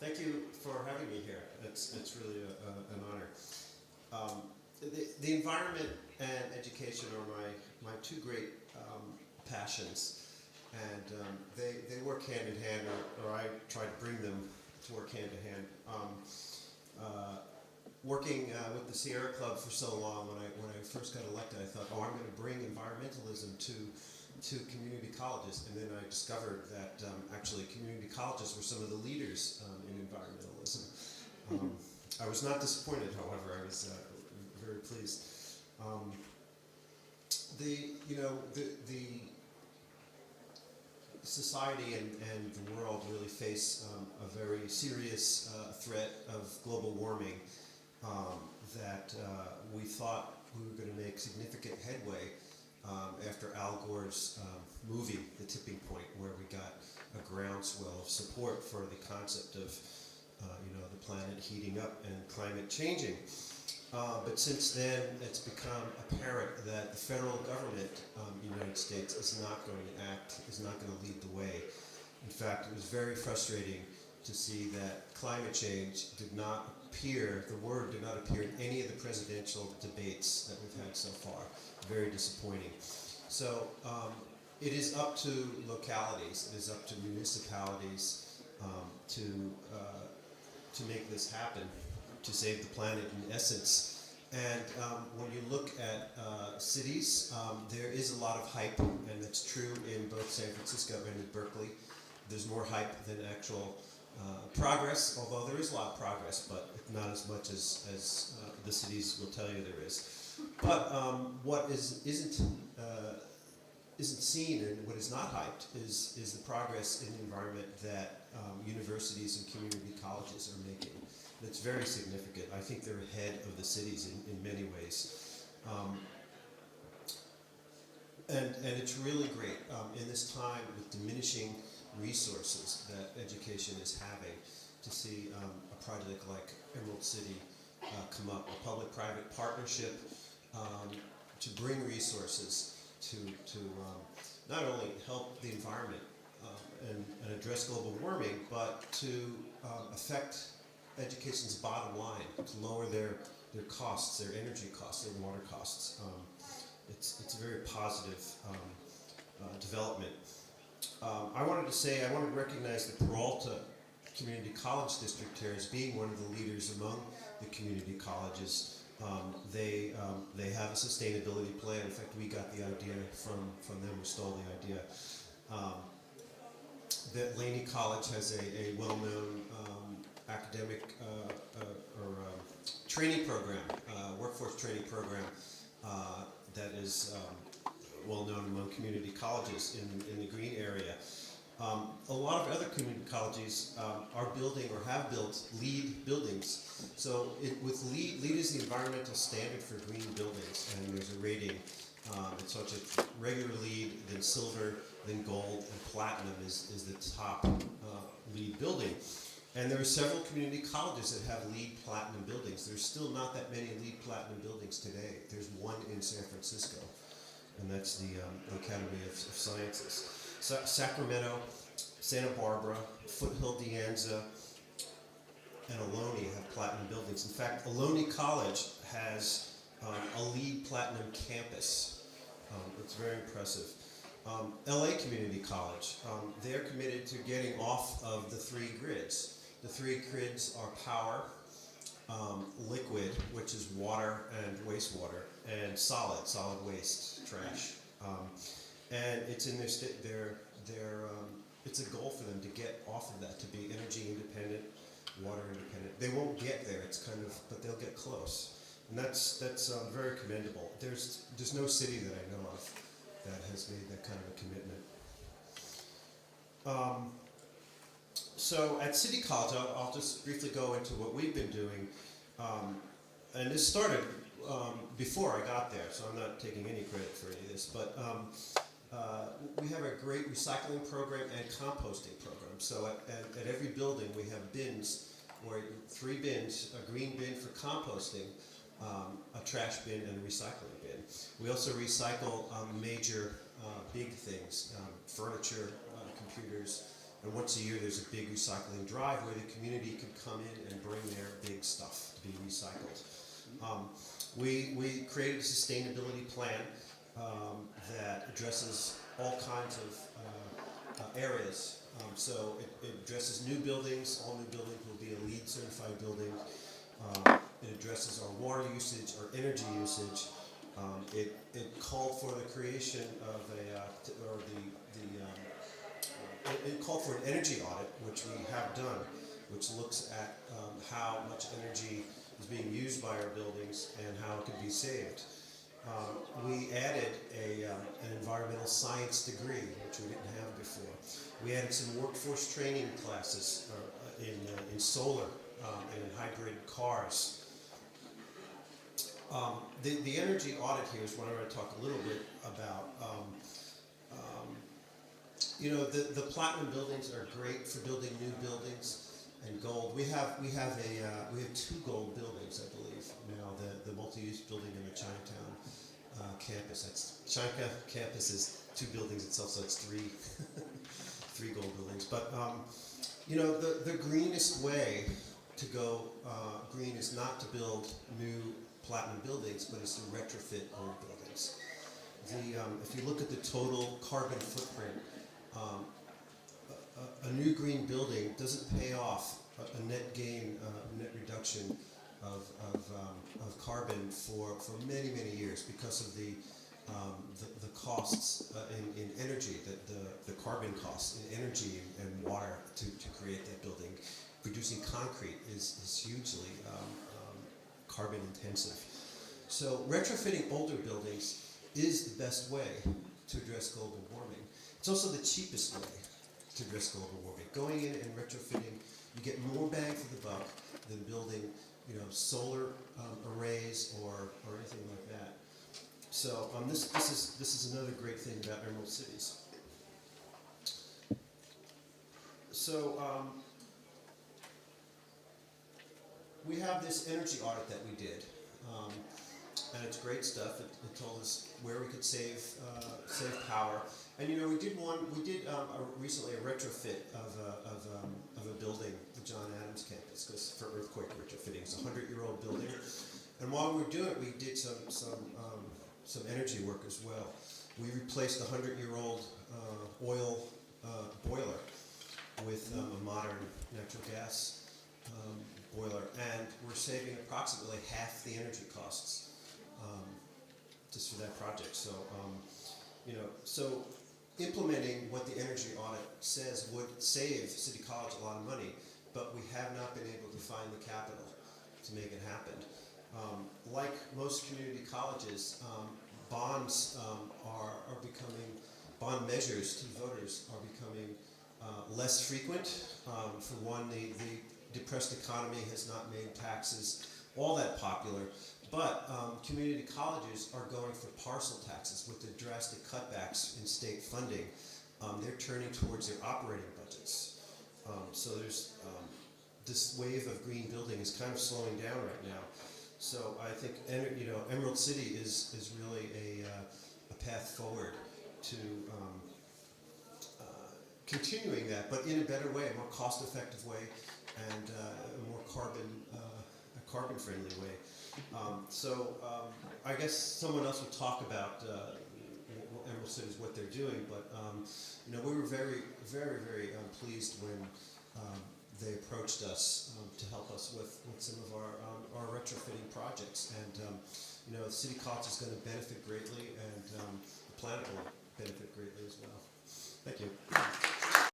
Thank you for having me here. It's really an honor. The environment and education are my two great passions, and they work hand in hand, or I try to bring them to work hand in hand. Working with the Sierra Club for so long, when I first got elected, I thought, I'm going to bring environmentalism to community colleges, and then I discovered that actually community colleges were some of the leaders in environmentalism. I was not disappointed, however. I was very pleased. The society and the world really face a very serious threat of global warming that we thought we were going to make significant headway after Al Gore's movie, The Tipping Point, where we got a groundswell of support for the concept of the planet heating up and climate changing. But since then, it's become apparent that the federal government in the United States is not going to act, is not going to lead the way. In fact, it was very frustrating to see that climate change did not appear, the word did not appear in any of the presidential debates that we've had so far. Very disappointing. So it is up to localities, it is up to municipalities to make this happen, to save the planet in essence. And when you look at cities, there is a lot of hype, and that's true in both San Francisco and in Berkeley. There's more hype than actual progress, although there is a lot of progress, but not as much as the cities will tell you there is. But what isn't seen and what is not hyped is the progress in the environment that universities and community colleges are making. It's very significant. I think they're ahead of the cities in many ways. And it's really great in this time with diminishing resources that education is having to see a project like Emerald City come up, a public-private partnership to bring resources to not only help the environment and address global warming, but to affect education's bottom line, to lower their costs, their energy costs, their water costs. It's a very positive development. I wanted to recognize the Peralta Community College District here as being one of the leaders among the community colleges. They have a sustainability plan. In fact, we got the idea from them. We stole the idea. That Laney College has a well-known academic training program, workforce training program that is well known among community colleges in the Green area. A lot of other community colleges are building or have built LEED buildings. So with LEED is the environmental standard for green buildings, and there's a rating. It's such a regular LEED, then silver, then gold, and platinum is the top LEED building. And there are several community colleges that have LEED platinum buildings. There's still not that many LEED platinum buildings today. There's one in San Francisco, and that's the Academy of Sciences. Sacramento, Santa Barbara, Foothill De Anza, and Ohlone have platinum buildings. In fact, Ohlone College has a LEED platinum campus. It's very impressive. LA Community College, they're committed to getting off of the three grids. The three grids are power, liquid, which is water and wastewater, and solid waste, trash. And it's in it's a goal for them to get off of that, to be energy independent, water independent. They won't get there, but they'll get close. And that's very commendable. There's no city that I know of that has made that kind of a commitment. So at City College, I'll just briefly go into what we've been doing. And this started before I got there, so I'm not taking any credit for any of this. But we have a great recycling program and composting program. So at every building we have bins, or 3 bins, a green bin for composting, a trash bin, and a recycling bin. We also recycle major big things, furniture, computers, And once a year, there's a big recycling drive where the community can come in and bring their big stuff to be recycled. We created a sustainability plan that addresses all kinds of areas. So it addresses new buildings. All new buildings will be a LEED certified building. It addresses our water usage, our energy usage. It called for the creation of it called for an energy audit, which we have done, which looks at how much energy is being used by our buildings and how it can be saved. We added an environmental science degree, which we didn't have before. We added some workforce training classes in solar and in hybrid cars. The energy audit here is what I'm going to talk a little bit about. The platinum buildings are great for building new buildings, and gold. We have 2 gold buildings, I believe now. The multi-use building in the Chinatown campus. That's Chinatown campus is 2 buildings itself, so it's 3 3 gold buildings. But the greenest way to go green is not to build new platinum buildings, but it's to retrofit old buildings. If you look at the total carbon footprint, a new green building doesn't pay off a net gain, net reduction of carbon for many, many years because of the costs in energy, the carbon costs in energy and water to create that building. Producing concrete is hugely carbon intensive. So retrofitting older buildings is the best way to address global warming. It's also the cheapest way to address global warming. Going in and retrofitting, you get more bang for the buck than building, solar arrays or anything like that. So this is another great thing about Emerald Cities. So we have this energy audit that we did, and it's great stuff. It told us where we could save power. And we did recently a retrofit of a building, the John Adams campus, because for earthquake retrofitting, it's a 100-year-old building. And while we were doing it, we did some energy work as well. We replaced a 100-year-old oil boiler with a modern natural gas boiler, and we're saving approximately half the energy costs just for that project. So, so implementing what the energy audit says would save City College a lot of money, but we have not been able to find the capital to make it happen. Like most community colleges, bonds are becoming, bond measures to voters are becoming less frequent. For one, the depressed economy has not made taxes all that popular, but community colleges are going for parcel taxes with the drastic cutbacks in state funding. They're turning towards their operating budgets. So there's this wave of green building is kind of slowing down right now. So I think Emerald City is really a path forward to continuing that, but in a better way, a more cost-effective way, and a more carbon-friendly way. I guess someone else will talk about Emerald City, what they're doing, but we were very, very, very pleased when they approached us to help us with some of our retrofitting projects, and the City College is going to benefit greatly, and the planet will benefit greatly as well. Thank you.